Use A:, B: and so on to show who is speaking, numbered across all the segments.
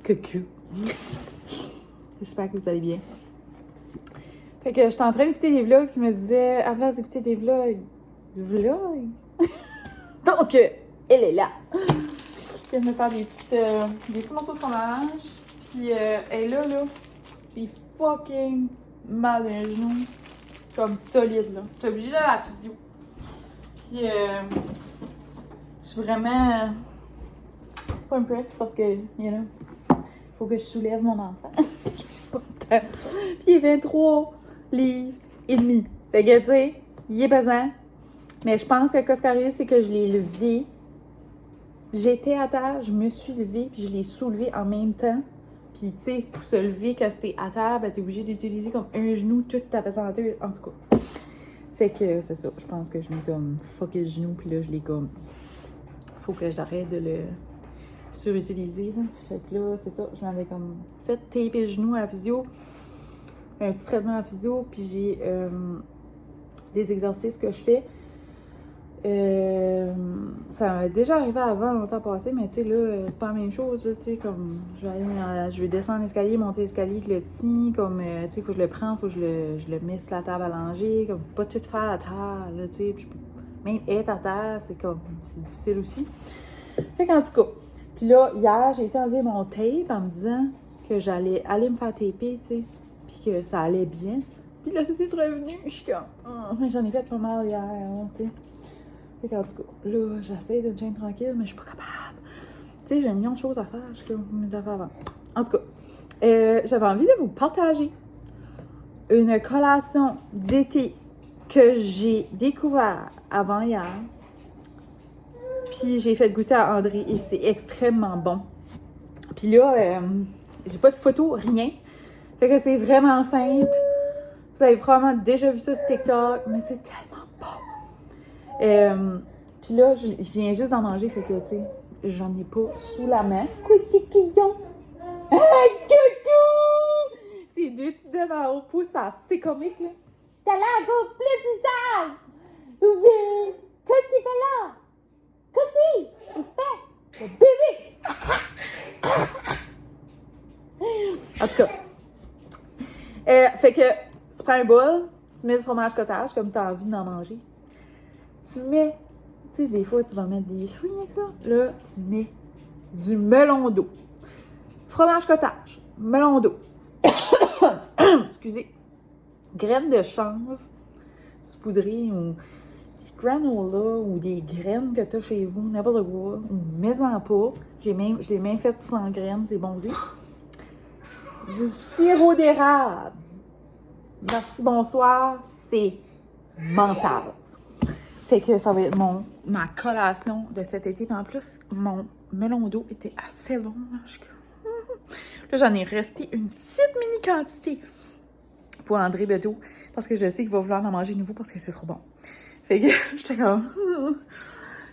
A: Coucou. J'espère que vous allez bien. Fait que j'étais en train d'écouter des vlogs qui me disaient, à la place d'écouter des vlogs. Donc, elle est là. Je viens de me faire des petits morceaux de fromage. Puis, elle est là. J'ai fucking mal dans les genoux. Comme solide, là. J'étais obligée d'aller à la physio. Puis, je suis vraiment pas impressed parce que, you know, faut que je soulève mon enfant. Je suis pas le temps. Puis, il est 23 livres et demi. Fait que, tu sais, il est pesant. Mais je pense que ce qui arrive, c'est que je l'ai levé. J'étais à terre, je me suis levée, puis je l'ai soulevé en même temps. Puis, tu sais, pour se lever quand t'es à terre, ben, t'es obligé d'utiliser comme un genou toute ta pesanteur. En tout cas. Fait que c'est ça. Je pense que je l'ai comme fucké le genou, puis là, je l'ai comme. Faut que j'arrête de le surutiliser. Là. Fait que là, c'est ça. Je m'avais comme fait taper le genou à la physio. Un petit traitement à la physio, puis j'ai des exercices que je fais. Ça m'est déjà arrivé avant, longtemps passé, mais tu sais, là, c'est pas la même chose, tu sais, comme, je vais descendre l'escalier, monter l'escalier avec le petit, comme, tu sais, faut que je le prends, faut que je le mette sur la table à langer, comme, faut pas tout faire à terre, là, tu sais, puis même être à terre, c'est difficile aussi. Fait qu'en tout cas, puis là, hier, j'ai essayé d'enlever mon tape en me disant que j'allais aller me faire taper, tu sais, puis que ça allait bien. Puis là, c'était revenu, je suis comme, j'en ai fait pas mal hier, tu sais. Fait qu'en tout cas, là, j'essaie de me tenir tranquille, mais je suis pas capable. Tu sais, j'ai un million de choses à faire, je suis comme mes affaires avant. En tout cas, j'avais envie de vous partager une collation d'été que j'ai découvert avant hier. Puis j'ai fait goûter à André et c'est extrêmement bon. Puis là, j'ai pas de photo, rien. Fait que c'est vraiment simple. Vous avez probablement déjà vu ça sur TikTok, mais c'est tellement bon. Puis là, je viens juste d'en manger, fait que, tu sais, j'en ai pas sous la main. Coucou! Ah, coucou! C'est deux petits dents en haut pouce, c'est assez comique, là. T'as l'air encore plus sale! Oui! Qu'est-ce que tu fais là? Qu'est-ce que tu fais? Le bébé! En tout cas, fait que tu prends un bol, tu mets du fromage cottage comme tu as envie d'en manger. Tu mets, tu sais, des fois tu vas mettre des fruits avec ça. Là, tu mets du melon d'eau. Fromage cottage, melon d'eau. Excusez. Graines de chanvre saupoudrées ou des granola ou des graines que tu as chez vous, n'importe quoi. Ou mets-en pas. Je l'ai même fait sans graines, c'est bon aussi. Du sirop d'érable. Merci, bonsoir, c'est mental. Fait que ça va être ma collation de cet été. En plus, mon melon d'eau était assez bon. Là, j'en ai resté une petite mini quantité pour André Beto. Parce que je sais qu'il va vouloir en manger de nouveau parce que c'est trop bon. Fait que j'étais comme...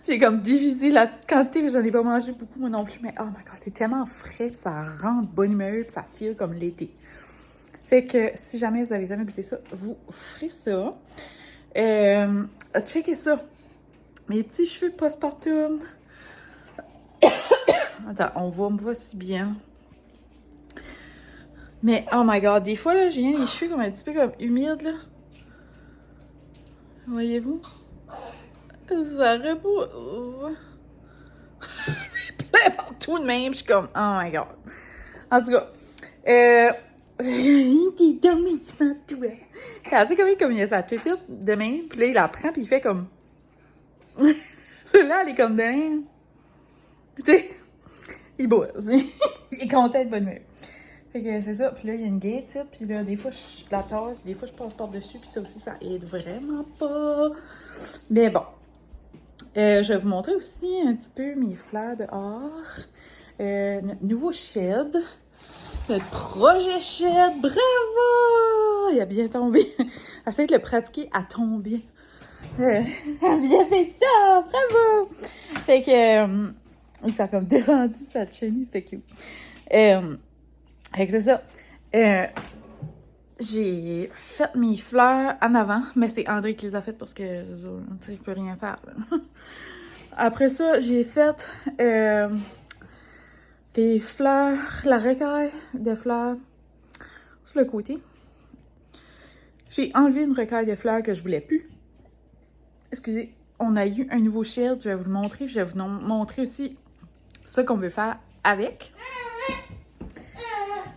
A: J'ai comme divisé la petite quantité, mais j'en ai pas mangé beaucoup moi non plus. Mais oh my god, c'est tellement frais, puis ça rend de bonne humeur, puis ça file comme l'été. Fait que si jamais vous avez jamais goûté ça, vous ferez ça. Checkez ça. Mes petits cheveux postpartum. Attends, on me voit si bien. Mais oh my god, des fois là, j'ai les cheveux comme un petit peu comme humides là. Voyez-vous? Ça repose. C'est plein partout de même. Je suis comme, oh my god. En tout cas, t'es dormi, tu m'en toi. C'est assez comique comme il a sa tête de même. Puis là, il la prend, puis il fait comme. Celui-là, elle est comme de même. Tu sais, il bosse. Il est content de bonne humeur. Fait que c'est ça. Puis là, il y a une gate, puis là, des fois, je la tasse, puis des fois, je passe par-dessus, puis ça aussi, ça aide vraiment pas. Mais bon. Je vais vous montrer aussi un petit peu mes fleurs dehors. Notre nouveau shed. Notre projet shed. Bravo! Il a bien tombé. Essaye de le pratiquer à tomber. Elle a bien fait ça! Bravo! Fait que... il s'est comme descendu sa chenille. C'était cute. Fait que c'est ça. J'ai fait mes fleurs en avant, mais c'est André qui les a faites parce que je ne peux rien faire. Là. Après ça, j'ai fait des fleurs, la recaille de fleurs sur le côté. J'ai enlevé une recaille de fleurs que je voulais plus. Excusez, on a eu un nouveau shield, je vais vous le montrer. Je vais vous montrer aussi ce qu'on veut faire avec.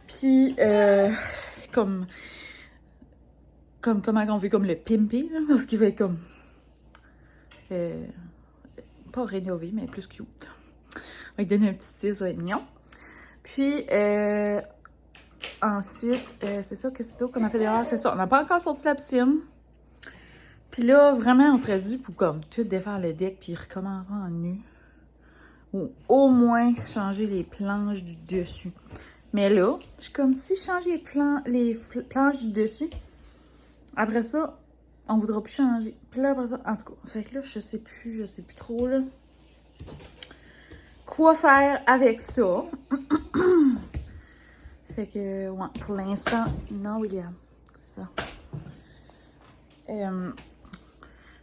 A: Puis, comment on veut comme le pimper, là, parce qu'il va être comme... pas rénové, mais plus cute. On va lui donner un petit style, ça va être mignon. Puis, ensuite, c'est ça, qu'est-ce que c'est qu'on a fait dehors? C'est ça, on n'a pas encore sorti la piscine. Puis là, vraiment, on serait dû pour comme tout défaire le deck puis recommencer en nu. Ou au moins changer les planches du dessus. Mais là, je suis comme si je changeais les planches du dessus. Après ça, on voudra plus changer. Puis là, après ça, en tout cas, fait que là, je sais plus trop, là. Quoi faire avec ça? Fait que, ouais, pour l'instant, non, William. Ça.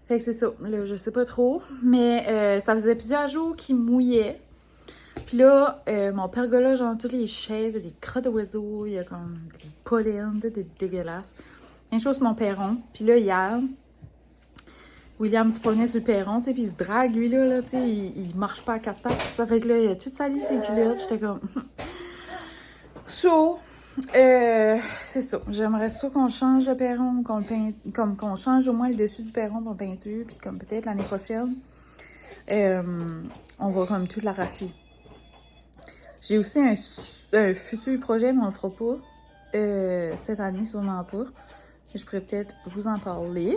A: Fait que c'est ça. Là, je sais pas trop. Mais ça faisait plusieurs jours qu'il mouillait. Puis là, mon pergola, genre, toutes les chaises, il y a des crottes d'oiseaux, il y a comme des pollens, tout est dégueulasse. Même chose sur mon perron. Puis là, hier, William se promenait sur le perron, tu sais, puis il se drague, lui, là, tu sais, il marche pas à quatre pattes. Ça fait que là, il a tout sali ses culottes. J'étais comme... So, c'est ça. J'aimerais ça qu'on change le perron, qu'on change au moins le dessus du perron pour peinture, puis comme peut-être l'année prochaine, on va comme tout l'arracher. J'ai aussi un futur projet, mais on le fera pas cette année, sûrement pas. Je pourrais peut-être vous en parler.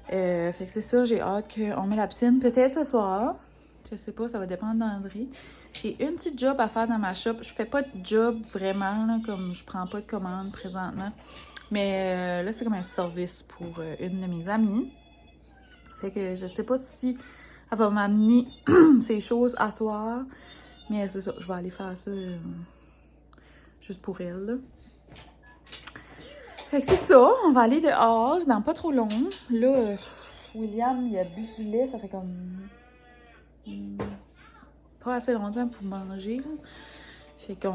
A: Fait que c'est ça, j'ai hâte qu'on mette la piscine, peut-être ce soir. Je sais pas, ça va dépendre d'André. J'ai une petite job à faire dans ma shop. Je fais pas de job vraiment, là, comme je prends pas de commande présentement. Mais là, c'est comme un service pour une de mes amies. Fait que je sais pas si elle va m'amener ces choses à soir. Mais c'est ça, je vais aller faire ça juste pour elle, là. Fait que c'est ça, on va aller dehors dans pas trop long. Là, William, il a bu du lait, ça fait comme... pas assez longtemps pour manger. Fait que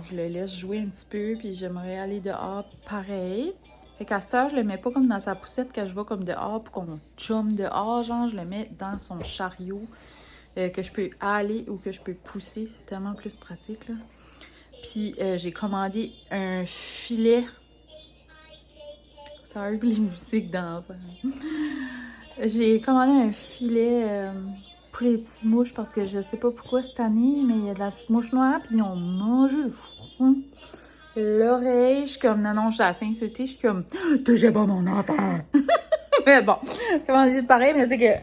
A: je le laisse jouer un petit peu, puis j'aimerais aller dehors pareil. Fait qu'à cette heure, je le mets pas comme dans sa poussette quand je vais comme dehors pour qu'on chum dehors, genre je le mets dans son chariot que je peux aller ou que je peux pousser. C'est tellement plus pratique, là. Puis j'ai commandé un filet. Sorry pour les musiques d'enfants. J'ai commandé un filet pour les petites mouches parce que je sais pas pourquoi cette année, mais il y a de la petite mouche noire, puis ils ont mangé le front. L'oreille, je suis comme, non, je suis assez insultée, je suis comme, touchez pas mon enfant! Mais bon, comment dire pareil, mais c'est que,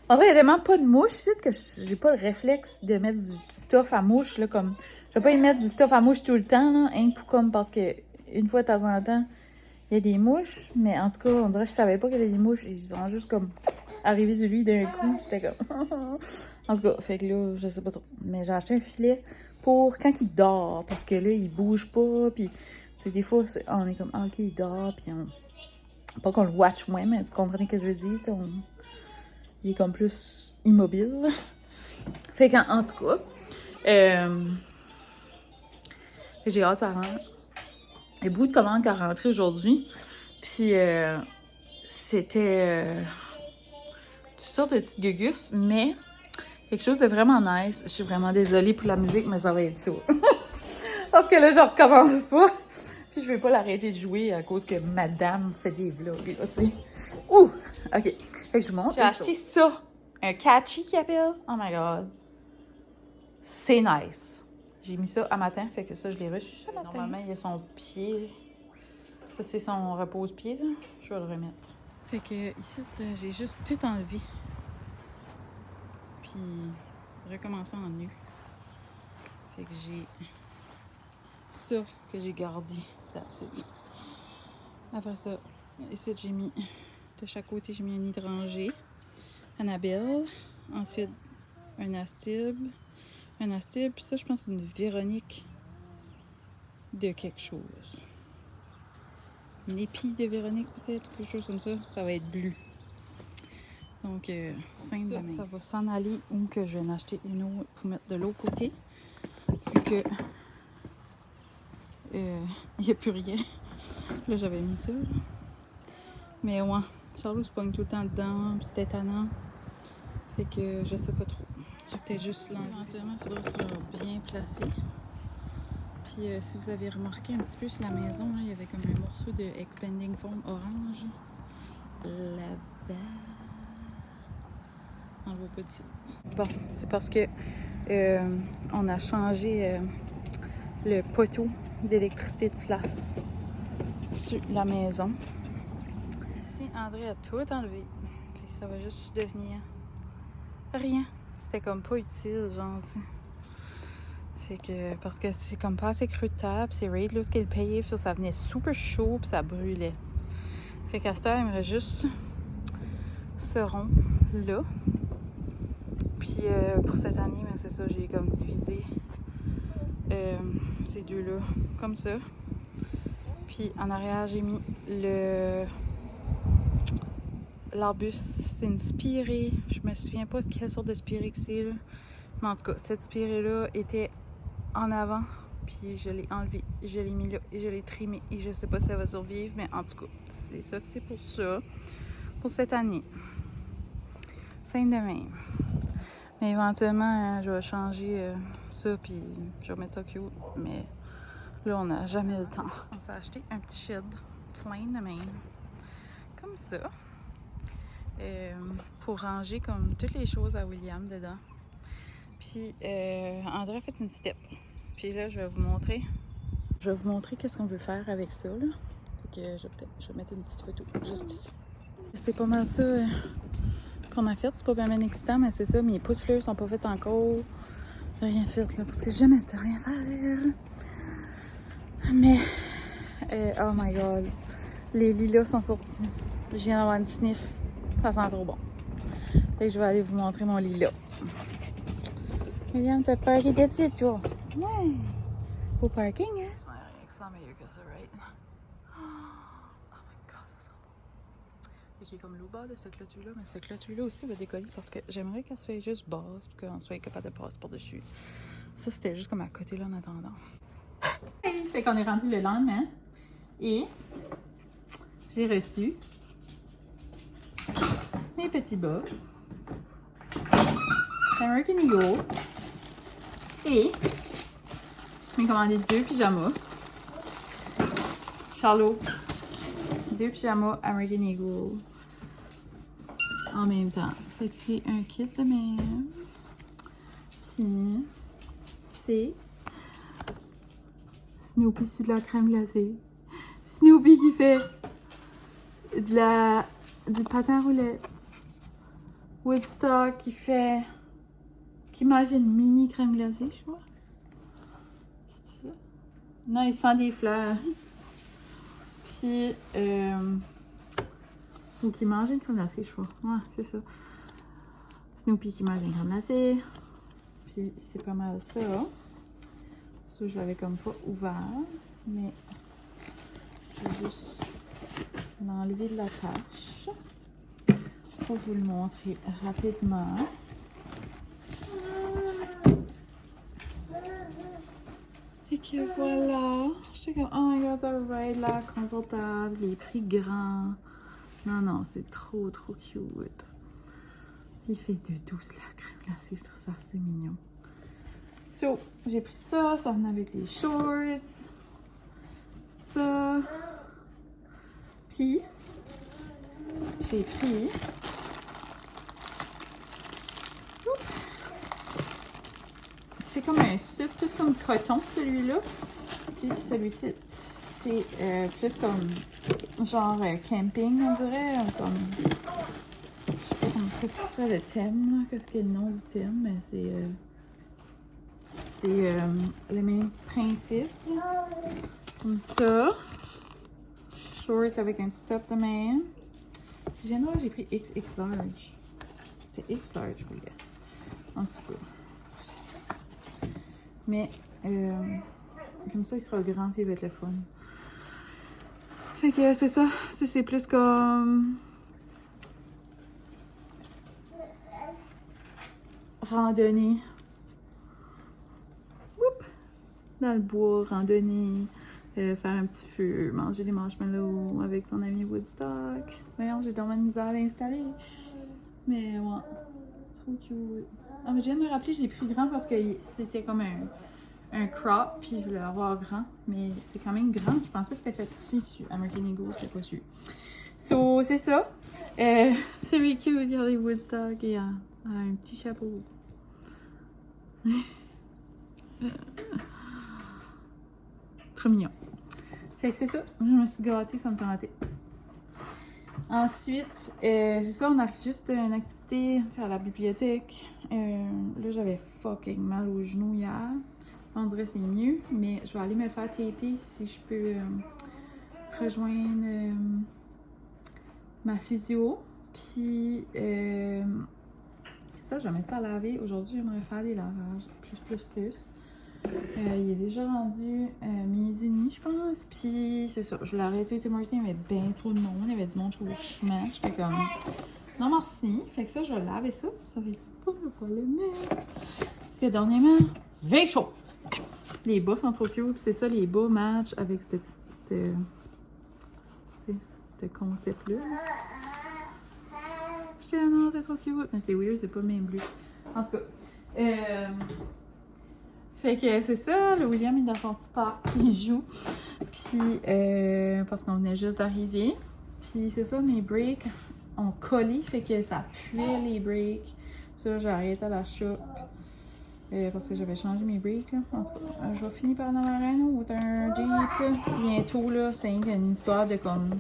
A: en fait, il y a tellement pas de mouches ici que j'ai pas le réflexe de mettre du stuff à mouche, là, comme, je vais pas y mettre du stuff à mouche tout le temps, là, hein, pour comme, parce que, une fois de temps en temps, il y a des mouches, mais en tout cas, on dirait que je savais pas qu'il y avait des mouches. Ils ont juste comme arrivé sur lui d'un coup. J'étais comme... En tout cas, fait que là, je sais pas trop. Mais j'ai acheté un filet pour quand il dort. Parce que là, il bouge pas. Puis, tu sais, des fois, on est comme, ah, ok, il dort. Puis, pas qu'on le watch moins, mais tu comprenez ce que je veux dire. Il est comme plus immobile. Fait qu'en tout cas, j'ai hâte à rentrer. Il y a beaucoup de commandes qui sont rentrées aujourd'hui. Puis, c'était toutes sortes de petites gugus, mais quelque chose de vraiment nice. Je suis vraiment désolée pour la musique, mais ça va être ça. Parce que là, je recommence pas. Puis, je vais pas l'arrêter de jouer à cause que madame fait des vlogs, là, tu sais. Ouh! OK. Fait que je vous montre. J'ai acheté ça. Un catchy qui appelle. Oh my God. C'est nice. J'ai mis ça à matin, fait que ça, je l'ai reçu ce matin. Normalement, il y a son pied. Ça, c'est son repose-pied, là. Je vais le remettre. Fait que ici, j'ai juste tout enlevé. Puis, recommencer en nu. Fait que j'ai ça que j'ai gardé. That's it. Après ça, ici, j'ai mis, de chaque côté, j'ai mis un hydrangé. Annabelle. Ensuite, un astib. Un astib, puis ça, je pense que c'est une Véronique de quelque chose. Une épi de Véronique, peut-être, quelque chose comme ça. Ça va être bleu. Donc, simple. Ça va s'en aller ou que je vais en acheter une autre pour mettre de l'autre côté. Vu que
B: que il n'y a plus rien. Là, j'avais mis ça. Là. Mais ouais, Charlot se pogne tout le temps dedans, puis c'était étonnant. Fait que je sais pas trop. J'ai peut-être juste l'envie. Éventuellement, il faudra se bien placer. Puis si vous avez remarqué un petit peu sur la maison, là, il y avait comme un morceau de expanding foam orange. Là-bas. On le voit pas d'ici. Bon, c'est parce que on a changé le poteau d'électricité de place sur la maison. Ici, André a tout enlevé. Fait que ça va juste devenir rien. C'était comme pas utile, genre, tu sais. Fait que, parce que c'est comme pas assez creux de table, c'est raid là, ce qu'il payait, ça venait super chaud, puis ça brûlait. Fait qu'à cette heure, il me reste juste ce rond là. Puis pour cette année, ben, c'est ça, j'ai comme divisé ces deux-là comme ça. Puis en arrière, j'ai mis l'arbus, c'est une spirée. Je me souviens pas de quelle sorte de spirée que c'est, là. Mais en tout cas, cette spirée-là était en avant. Puis je l'ai enlevée, je l'ai mis là, et je l'ai trimée. Et je sais pas si ça va survivre, mais en tout cas, c'est ça que c'est pour ça. Pour cette année. C'est de même. Mais éventuellement, je vais changer ça, puis je vais mettre ça cute. Mais là, on n'a jamais le temps. On s'est acheté un petit shed plein de même. Comme ça. Pour ranger comme toutes les choses à William dedans. Puis André a fait une step. Puis là, je vais vous montrer. Je vais vous montrer qu'est-ce qu'on veut faire avec ça, là. Fait que je vais mettre une petite photo juste ici. C'est pas mal ça qu'on a fait. C'est pas bien excitant, mais c'est ça. Mes pots de fleurs sont pas faits encore. Rien fait, là, parce que jamais de rien faire. Mais, oh my god, les lilas sont sortis. Je viens d'avoir une sniff. Ça sent trop bon. Et je vais aller vous montrer mon lilas. William, t'as parké dessus, toi? Ouais. Au parking, hein? Ouais, rien que ça, meilleur que ça, right? Oh my god, ça sent bon. Et qui est comme l'eau bas de cette clôture-là, mais cette clôture-là aussi va décoller parce que j'aimerais qu'elle soit juste basse pour qu'on soit capable de passer par-dessus. Ça, c'était juste comme à côté là en attendant. Fait qu'on est rendu le lendemain et j'ai reçu mes petits bas, American Eagle et j'ai commandé 2 pyjamas. Charlot, 2 pyjamas American Eagle en même temps. Fait que c'est un kit de même. Puis c'est Snoopy sur de la crème glacée. Snoopy qui fait du patin à roulettes. Woodstock qui mange une mini crème glacée, je crois. Non, il sent des fleurs. Puis, ou qui mange une crème glacée, je crois. Ouais, c'est ça. Snoopy qui mange une crème glacée. Puis, c'est pas mal ça. Ça, je l'avais comme pas ouvert. Mais, je vais juste l'enlever de la tâche. Pour vous le montrer rapidement. Et que voilà. J'étais comme, oh my god, ça va être là, confortable, les prix grands. Non, non, c'est trop, trop cute. Il fait de douce la crème glacée, je trouve ça assez mignon. So, j'ai pris ça, ça venait avec les shorts. Ça. Puis, j'ai pris. C'est comme un suit, plus comme coton celui-là. Puis celui-ci, c'est plus comme genre camping, on dirait. Comme, je sais pas comment qu'est-ce que c'est le thème, là. Qu'est-ce qu'est le nom du thème, mais c'est le même principe. Là. Comme ça. Shorts avec un petit top de même. Puis j'ai pris XX large. C'était X large, je voulais. En tout cas. Mais comme ça, il sera grand et il va être le fun. Fait que c'est ça. C'est plus comme randonnée. Oups! dans le bois, randonner, faire un petit feu, manger des marshmallows avec son ami Woodstock. Voyons, j'ai tellement de misère à l'installer. Mais ouais, trop cute. Ah, mais je viens de me rappeler, je l'ai pris grand parce que c'était comme un crop, puis je voulais l'avoir grand. Mais c'est quand même grand. Je pensais que c'était fait petit sur American Eagle, c'était pas sûr. So, c'est ça. C'est really cute, regardez Woodstock et un petit chapeau. Trop mignon. Fait que c'est ça. Je me suis gâtée, ça me tentait. Ensuite, c'est ça, on a juste une activité, faire la bibliothèque. Là, j'avais fucking mal aux genoux hier. On dirait que c'est mieux, mais je vais aller me faire taper si je peux rejoindre ma physio. Puis, ça, je vais mettre ça à laver. Aujourd'hui, j'aimerais faire des lavages. Plus. Il est déjà rendu 12h30, je pense. Puis, c'est ça. Je l'ai arrêté au Tim Hortons, il y avait bien trop de monde. Il y avait du monde, je trouve, chemin. J'étais comme, non, merci. Fait que ça, je vais laver ça. Ça va être pas le mettre. Parce que dernièrement, j'ai chaud. Les bas sont trop cute. C'est ça, les bas matchent avec ce concept-là. J'étais là, non, c'est trop cute. Mais c'est weird, c'est pas le même bleu. En tout cas, fait que c'est ça, le William est dans son petit parc, il joue. Puis, parce qu'on venait juste d'arriver. Puis c'est ça, mes breaks ont collé, fait que ça puait les breaks. Ça, j'ai arrêté à la shop. Parce que j'avais changé mes breaks, là. En tout cas, je vais finir par en avoir un autre, un Jeep, là. Bientôt, là, c'est une histoire de comme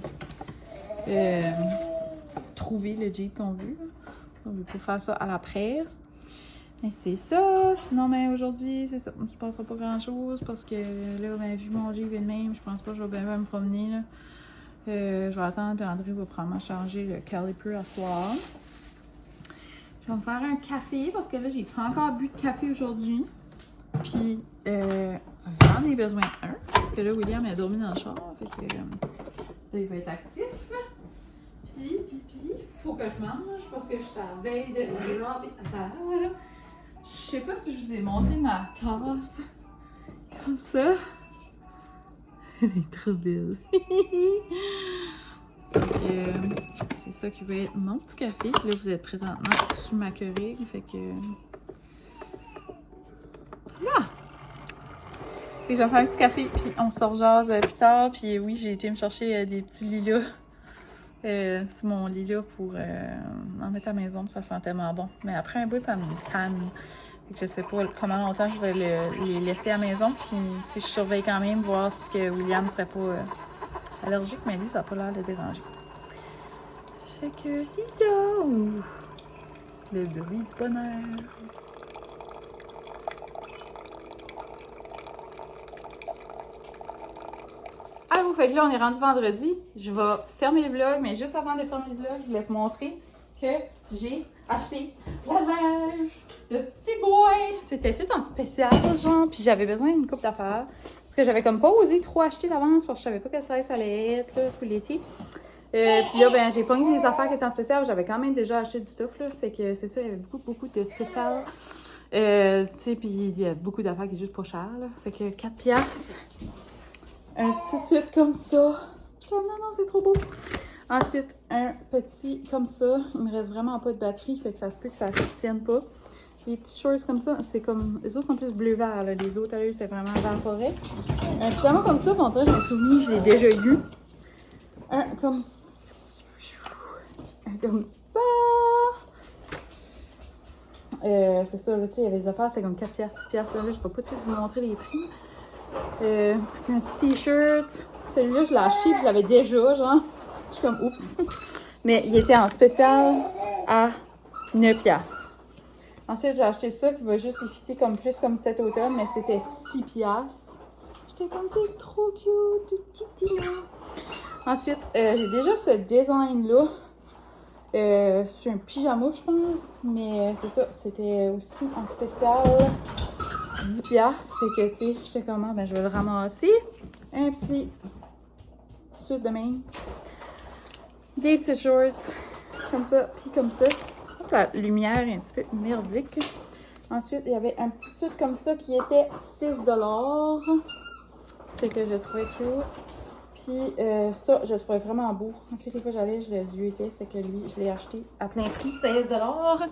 B: trouver le Jeep qu'on veut, là. On veut pas faire ça à la presse. Mais c'est ça. Sinon, ben, aujourd'hui, c'est ça. Il ne se passera pas grand-chose parce que là, ben, vu mon Jeep est le même, je pense pas que je vais bien me promener, là. Je vais attendre, puis André va probablement changer le caliper à soir. Je vais me faire un café parce que là, j'ai pas encore bu de café aujourd'hui. Puis, j'en ai besoin un. Parce que là, William a dormi dans le char. Fait que là, il va être actif. Puis, faut que je mange parce que je suis à la veille de drop et attends. Je sais pas si je vous ai montré ma tasse. Comme ça. Elle est trop belle. Donc, c'est ça qui va être mon petit café. Puis là, vous êtes présentement sous ma Keurig. Fait que. Là! Et je vais faire un petit café, puis on se rejase plus tard. Puis oui, j'ai été me chercher des petits lilas. C'est mon lilas pour en mettre à la maison. Ça sent tellement bon. Mais après un bout, ça me tanne. Fait que je sais pas comment longtemps je vais les laisser à la maison. Puis je surveille quand même voir si que William serait pas allergique, mais lui, ça n'a pas l'air de déranger. Fait que c'est ça. Le bruit du bonheur. Ah oui, fait que là, on est rendu vendredi. Je vais fermer le vlog, mais juste avant de fermer le vlog, je voulais vous montrer que j'ai acheté la neige de petit boy. C'était tout en spécial, genre, puis j'avais besoin d'une coupe d'affaires. Parce que j'avais comme pas osé trop acheter d'avance parce que je savais pas quelle size ça allait être là, pour l'été. Puis là, ben, j'ai pogné des affaires qui étaient en spécial. J'avais quand même déjà acheté du stuff, là. Fait que c'est ça, il y avait beaucoup de spécial. Tu sais, puis il y a beaucoup d'affaires qui sont juste pas chères, là. Fait que 4$. Un petit suit comme ça. Je dis, non, c'est trop beau. Ensuite, un petit comme ça. Il me reste vraiment pas de batterie, fait que ça se peut que ça ne tienne pas. Les petits shorts comme ça, c'est comme. Les autres sont plus bleu-vert, là. Les autres, à eux, c'est vraiment vert forêt. Un pyjama comme ça, on dirait que je me souviens, je l'ai déjà eu. Un comme ça. Un comme ça. C'est ça, là, tu sais, il y a les affaires, c'est comme 4$, 6$. Là, je peux pas tout vous montrer les prix. Puis un petit t-shirt. Celui-là, je l'ai acheté, puis je l'avais déjà, genre. Je suis comme, oups. Mais il était en spécial à 9$. Ensuite, j'ai acheté ça qui va juste y fitter comme plus comme cet automne, mais c'était 6$. J'étais comme, c'est trop cute, tout petit. Ensuite, j'ai déjà ce design-là. C'est un pyjama, je pense. Mais c'est ça, c'était aussi en spécial 10$. Fait que, tu sais, j'étais comme, ben, je vais le ramasser. Un petit suit de même. Des petits shorts. Comme ça, puis comme ça. La lumière est un petit peu merdique. Ensuite, il y avait un petit suit comme ça qui était 6$. Fait que je trouvais cute. Puis ça, je le trouvais vraiment beau. Toutes les fois que j'allais, je le ziotais. Fait que lui, je l'ai acheté à plein prix, 16$.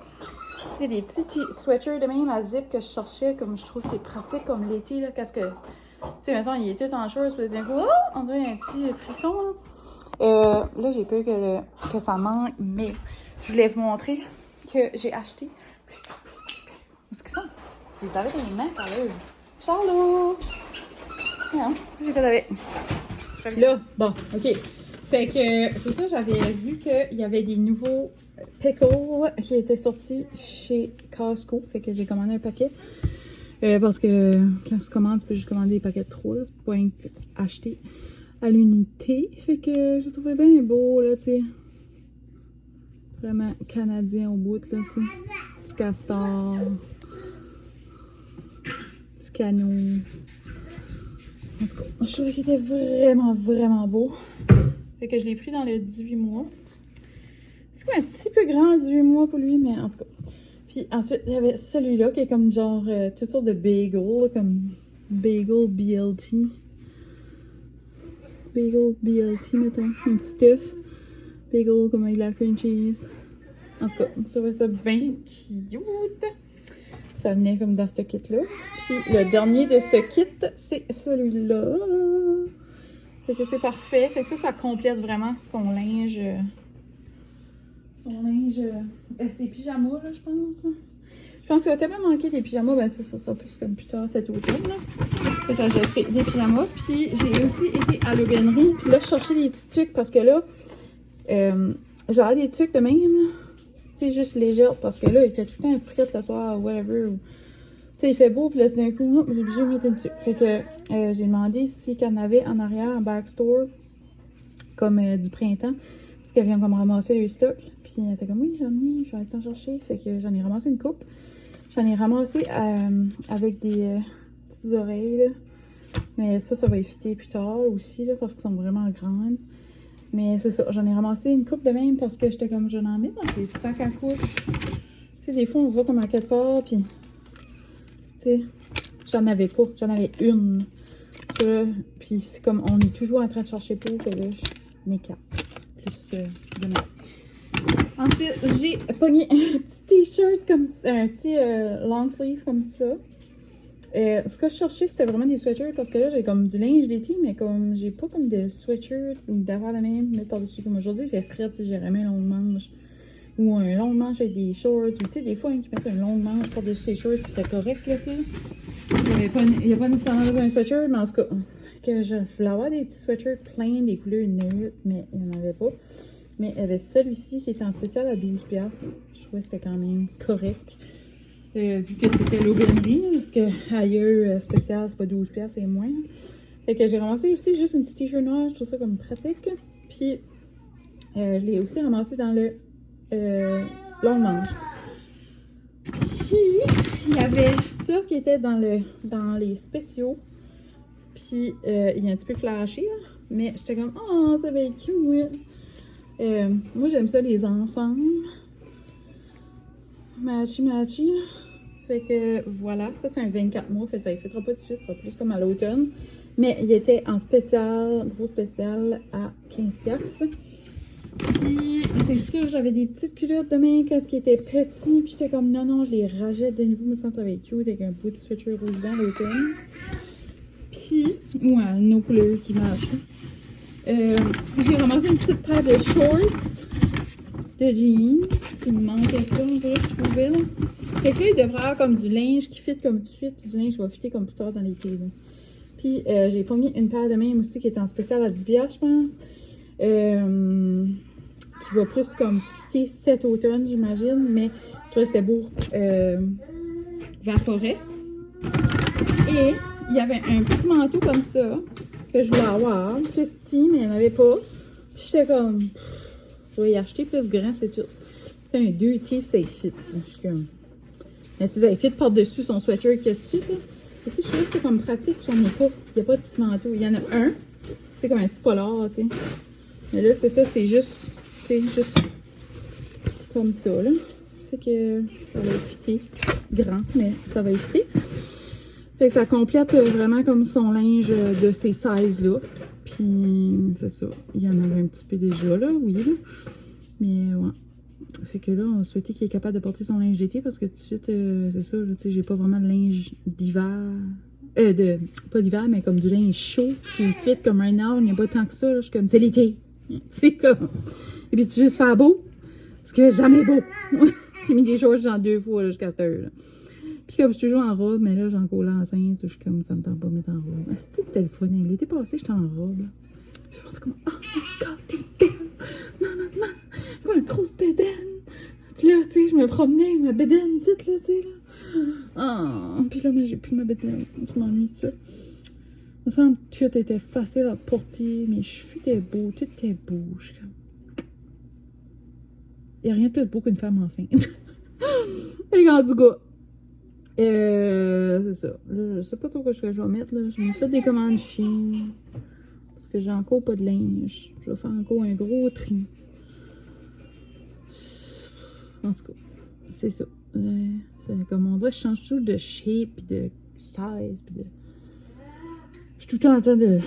B: C'est des petits sweatshirts de même à zip que je cherchais. Comme je trouve c'est pratique comme l'été, là. Qu'est-ce que... Tu sais, maintenant, il était en shorts, puis d'un coup, oh, on dirait un petit frisson, là. Là, j'ai peur que ça manque, mais je voulais vous montrer que j'ai acheté. Où est-ce qu'ils sont? Je les avais dans les mains, Charlot. Charlot! Non, j'ai fait avec. Là, bon, OK. Fait que, c'est ça, j'avais vu qu'il y avait des nouveaux pickles qui étaient sortis chez Costco. Fait que j'ai commandé un paquet. Parce que quand tu commandes, tu peux juste commander des paquets de 3, là. Tu peux pas acheter à l'unité. Fait que je trouvais bien beau, là, tu sais. Vraiment canadien au bout, là, tu sais. Petit castor. Petit canot. En tout cas, je trouvais qu'il était vraiment, vraiment beau. Fait que je l'ai pris dans le 18 mois. C'est comme un petit peu grand, 18 mois pour lui, mais en tout cas. Puis ensuite, il y avait celui-là qui est comme genre toutes sortes de bagels, comme bagel BLT. Bagel BLT, mettons. Un petit œuf. Bagel comme avec de la cream cheese. En tout cas, je trouvais ça bien cute. Ça venait comme dans ce kit-là. Puis le dernier de ce kit, c'est celui-là. Fait que c'est parfait. Fait que ça complète vraiment son linge. Ses pyjamas, là, je pense. Je pense qu'il va tellement manquer des pyjamas. Ben, ça sera plus comme plus tard cet automne, là. Fait que j'achèterai des pyjamas. Puis j'ai aussi été à l'aubainerie. Puis là, je cherchais des petits trucs parce que là, j'aurais des trucs de même, là. Tu sais, juste légère, parce que là, il fait tout le temps frite le soir, whatever. Tu sais, il fait beau, puis là, d'un coup, j'ai obligé de mettre une tuque. Fait que j'ai demandé si qu'il y en avait en arrière, en backstore, comme du printemps, parce qu'elle vient comme ramasser le stock. Puis elle était comme, oui, j'en ai, je vais aller t'en chercher. Fait que j'en ai ramassé une coupe. J'en ai ramassé avec des petites oreilles, là. Mais ça va effiter plus tard aussi, là, parce qu'elles sont vraiment grandes. Mais c'est ça, j'en ai ramassé une coupe de même parce que j'étais comme, je l'en mets dans des sacs à couche. Tu sais, des fois, on va comme à quelque part, puis, tu sais, j'en avais pas. J'en avais une. Puis c'est comme, on est toujours en train de chercher pour, fait là, je m'écarte. Plus demain. Ensuite, j'ai pogné un petit t-shirt comme ça, un petit long sleeve comme ça. Ce que je cherchais, c'était vraiment des sweatshirts parce que là, j'ai comme du linge d'été, mais comme j'ai pas comme de sweatshirt ou d'affaires de même mettre par-dessus. Comme aujourd'hui, il fait frais, tu sais, j'ai remis un long manche ou un long manche avec des shorts. Ou tu sais, des fois, qui mettent un long manche par-dessus ses shorts, c'était correct, là, tu sais. Il n'y a pas nécessairement besoin d'un sweatshirt, mais en tout cas, que je voulais avoir des petits sweatshirts pleins, des couleurs neutres, mais il n'y en avait pas. Mais il y avait celui-ci qui était en spécial à 12$. Je trouvais que c'était quand même correct. Vu que c'était l'aubainerie, parce que ailleurs spécial, c'est pas 12$, c'est moins. Fait que j'ai ramassé aussi juste une petite t-shirt noire, je trouve ça comme pratique. Puis je l'ai aussi ramassé dans le long manche. Puis il y avait ça qui était dans les spéciaux. Puis il est un petit peu flashé, là. Mais j'étais comme, oh, ça va être cute. Moi j'aime ça les ensembles. Matchy. Fait que voilà, ça c'est un 24 mois, fait que ça ne fêtera pas tout de suite, ça sera plus comme à l'automne. Mais il était en spécial, gros spécial à 15$. Puis c'est sûr, j'avais des petites culottes de main quand qui étaient petits, puis j'étais comme non, je les rachète de nouveau, me sens ça va être cute avec un beau petit sweatshirt rouge blanc l'automne. Puis, ouais, nos couleurs qui marchent. J'ai ramassé une petite paire de shorts de jeans, ce qui me manquait ça, on dirait, je trouvais, là. Fait que là, il devrait avoir comme du linge qui fit comme tout de suite, du linge qui va fitter comme plus tard dans l'été, là. Puis, j'ai pogné une paire de même aussi qui était en spécial à 10$, je pense. Qui va plus comme fitter cet automne, j'imagine, mais je trouvais que c'était beau vers forêt. Et il y avait un petit manteau comme ça, que je voulais avoir, plus petit, mais il n'y en avait pas. Puis j'étais comme, je vais y acheter plus grand, c'est tout. C'est un 2 types, ça y fit. Je suis comme, mais tu sais, ça y fit par-dessus son sweatshirt qu'il y a dessus, là. Tu sais, je trouve que c'est comme pratique, j'en ai pas. Il n'y a pas de petit manteau. Il y en a un, c'est comme un petit polar, tu sais. Mais là, c'est ça, c'est juste, tu sais, juste comme ça, là. Fait que ça va fitter. grand, mais ça va éviter. Fait que ça complète vraiment comme son linge de ces sizes-là. Puis, c'est ça. Il y en avait un petit peu déjà, là, oui, là. Mais, ouais. Fait que là, on souhaitait qu'il est capable de porter son linge d'été parce que tout de suite, c'est ça, tu sais, j'ai pas vraiment de linge d'hiver. Pas d'hiver, mais comme du linge chaud qui fit comme right now. Il n'y a pas tant que ça, là. Je suis comme, c'est l'été. C'est comme. Et puis, tu juste faire beau. Parce que jamais beau. J'ai mis des choses genre 2 fois jusqu'à cette heure, là. Puis comme je suis toujours en robe, mais là, j'ai encore l'enceinte, je suis comme, ça me tente pas de mettre en robe. Ah, c'était le fun. L'été passé, j'étais en robe, là. Je suis comme, oh my god, t'es belle! Non, non, non! Comme une grosse bédaine! Puis là, tu sais, je me promenais avec ma bédaine, là, tu sais, là. Oh, puis là, mais j'ai plus ma bédaine. Je m'ennuie de ça. Il me semble que tout était facile à porter, mes cheveux étaient beaux, tout était beau. Je suis comme. Il n'y a rien de plus beau qu'une femme enceinte. Et quand du gars. C'est ça. Là, je sais pas trop ce que je vais mettre, là. Je me fais des commandes chiennes. Parce que j'ai encore pas de linge. Je vais faire encore un gros tri. En tout cas, c'est ça. C'est comme on dirait que je change toujours de shape, pis de size, pis de. Je suis tout le temps en train de.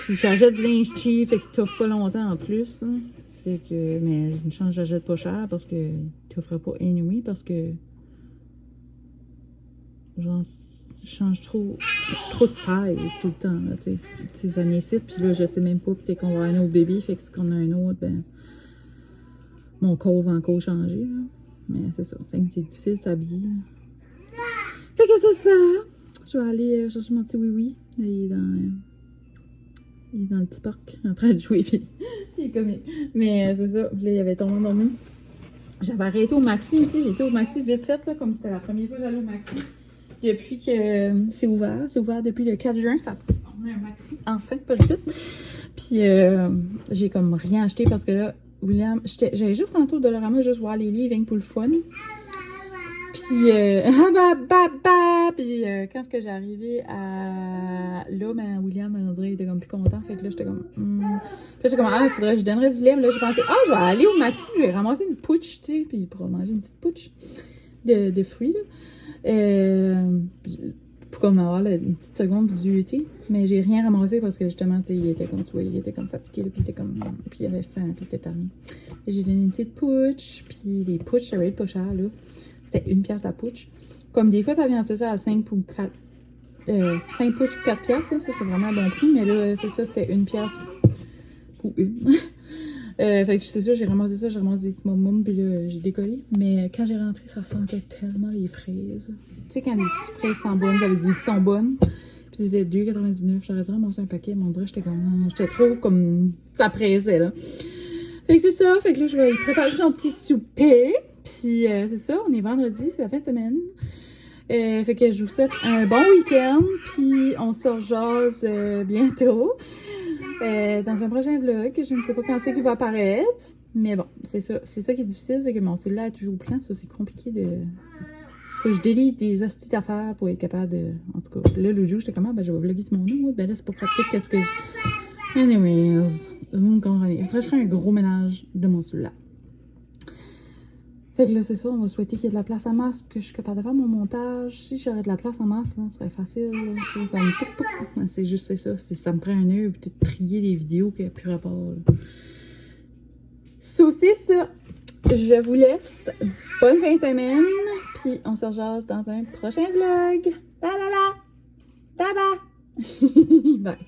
B: J'achète du linge cheap, fait que t'offres pas longtemps en plus. Hein. Fait que. Mais une chance, j'achète pas cher parce que t'offres pas anyway, parce que. Genre, je change trop de size tout le temps, là, tu sais. Ces années-ci, puis là, je sais même pas, peut-être qu'on va avoir un autre bébé, fait que si on a un autre, ben. Mon corps va encore changer, là. Mais c'est ça, c'est difficile de s'habiller. Fait que c'est ça! Je vais aller chercher mon petit oui-oui. Il est dans le petit parc, en train de jouer, puis il est comique. Mais c'est ça, là, il avait tombé endormi. J'avais arrêté au Maxi aussi, j'étais au Maxi vite fait, là, comme c'était la première fois que j'allais au Maxi. Depuis que c'est ouvert depuis le 4 juin, ça on a un Maxi, enfin, par ici. Puis j'ai comme rien acheté parce que là, William, j'allais juste en tour de Dollarama, juste voir les livres, pour le fun. Puis, puis quand est-ce que j'ai arrivé à là, ben, William, on dirait, il était comme plus content. Fait que là, j'étais comme, Puis j'étais comme, il faudrait que je donnerais du lait. Mais là, j'ai pensé, je vais aller au Maxi, je vais ramasser une pouche, tu sais, puis pour manger une petite pouche de fruits, là. Pour comme avoir là, une petite seconde d'utilité. Mais j'ai rien ramassé parce que justement, tu sais, il était comme, tu vois, il était comme fatigué, là, puis il avait faim, puis il était tardé. J'ai donné une petite pouche, puis les pouches, ça va être pas cher, là. C'était 1$ la pouche. Comme des fois, ça vient en spécial à 5 pour 4. 5 pouches pour 4$, ça c'est vraiment un bon prix. Mais là, c'est ça, c'était 1$ pour une. Fait que c'est ça, j'ai ramassé des petits moments, puis là, j'ai décollé. Mais quand j'ai rentré, ça sentait tellement les fraises. Tu sais, quand les fraises sont bonnes, ça veut dire qu'elles sont bonnes. Puis c'était 2,99$. J'aurais dû ramasser un paquet, mais on dirait que j'étais trop comme. Ça pressait, là. Fait que c'est ça, fait que là, je vais préparer son petit souper. Puis c'est ça, on est vendredi, c'est la fin de semaine. Fait que je vous souhaite un bon week-end. Puis on se rejase bientôt. Dans un prochain vlog, je ne sais pas quand c'est qu'il va apparaître. Mais bon, c'est ça qui est difficile, c'est que mon cellulaire est toujours plein. Ça, c'est compliqué de. Faut que je délite des hosties d'affaires pour être capable de. En tout cas, là, l'autre jour, j'étais comme, je vais vlogger sur mon nom. Ben là, c'est pas pratique. Qu'est-ce que je. Anyways, vous me comprenez. Je ferai un gros ménage de mon cellulaire. Fait que là, c'est ça, on va souhaiter qu'il y ait de la place en masse pour que je suis capable de faire mon montage. Si j'aurais de la place en masse, là, ce serait facile. Comme... C'est juste ça. Ça me prend un heure pour tout trier des vidéos qui n'ont plus rapport. So, c'est ça. Je vous laisse. Bonne fin de semaine. Puis on se rejase dans un prochain vlog. Bye bye bye. Bye bye. Bye.